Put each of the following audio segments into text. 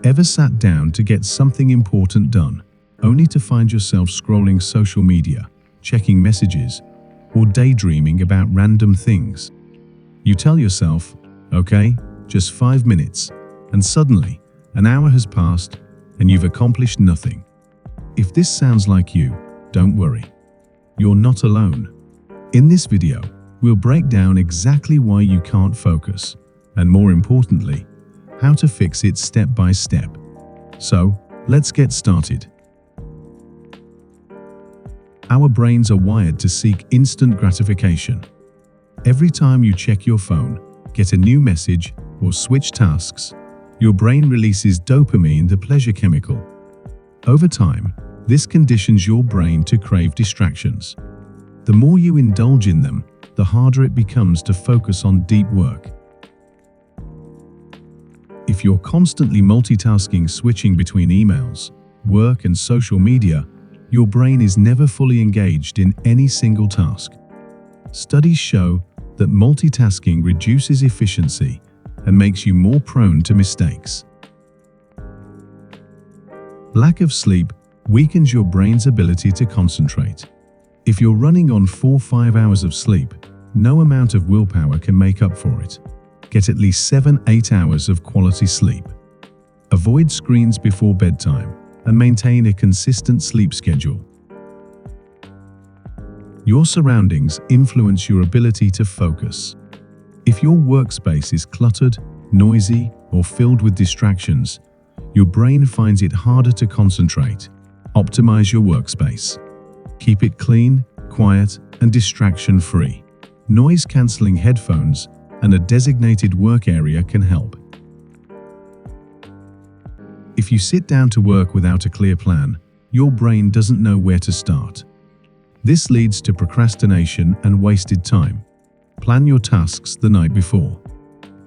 Ever sat down to get something important done, only to find yourself scrolling social media, checking messages, or daydreaming about random things? You tell yourself, okay, just 5 minutes, and suddenly, an hour has passed and you've accomplished nothing. If this sounds like you, don't worry. You're not alone. In this video, we'll break down exactly why you can't focus, and more importantly, how to fix it step by step. So, let's get started. Our brains are wired to seek instant gratification. Every time you check your phone, get a new message, or switch tasks, your brain releases dopamine, the pleasure chemical. Over time, this conditions your brain to crave distractions. The more you indulge in them, the harder it becomes to focus on deep work. If you're constantly multitasking, switching between emails, work, and social media, your brain is never fully engaged in any single task. Studies show that multitasking reduces efficiency and makes you more prone to mistakes. Lack of sleep weakens your brain's ability to concentrate. If you're running on 4-5 hours of sleep, no amount of willpower can make up for it. Get at least 7-8 hours of quality sleep. Avoid screens before bedtime and maintain a consistent sleep schedule. Your surroundings influence your ability to focus. If your workspace is cluttered, noisy, or filled with distractions, your brain finds it harder to concentrate. Optimize your workspace. Keep it clean, quiet, and distraction-free. Noise-canceling headphones and a designated work area can help. If you sit down to work without a clear plan, your brain doesn't know where to start. This leads to procrastination and wasted time. Plan your tasks the night before.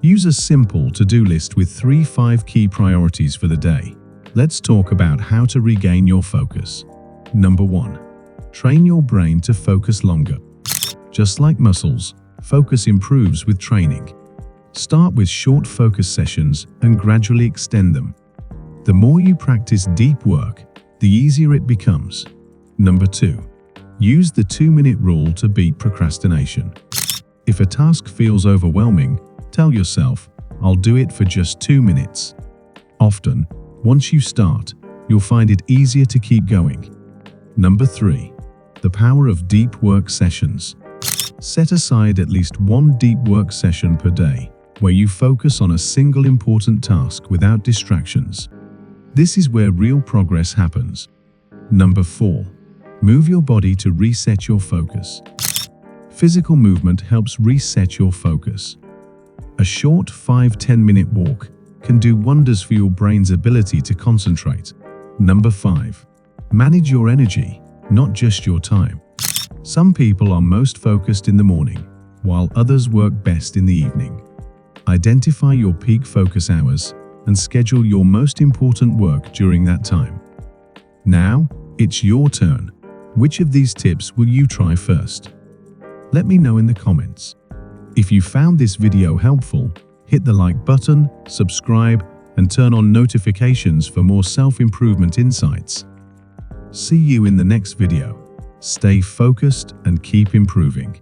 Use a simple to-do list with 3-5 key priorities for the day. Let's talk about how to regain your focus. Number 1. Train your brain to focus longer. Just like muscles, focus improves with training. Start with short focus sessions and gradually extend them. The more you practice deep work, the easier it becomes. Number 2. Use the 2-minute rule to beat procrastination. If a task feels overwhelming, tell yourself, I'll do it for just 2 minutes. Often, once you start, you'll find it easier to keep going. Number 3. The power of deep work sessions. Set aside at least one deep work session per day, where you focus on a single important task without distractions. This is where real progress happens. Number 4. Move your body to reset your focus. Physical movement helps reset your focus. A short 5-10 minute walk can do wonders for your brain's ability to concentrate. Number 5. Manage your energy, not just your time. Some people are most focused in the morning, while others work best in the evening. Identify your peak focus hours and schedule your most important work during that time. Now, it's your turn. Which of these tips will you try first? Let me know in the comments. If you found this video helpful, hit the like button, subscribe, and turn on notifications for more self-improvement insights. See you in the next video. Stay focused and keep improving.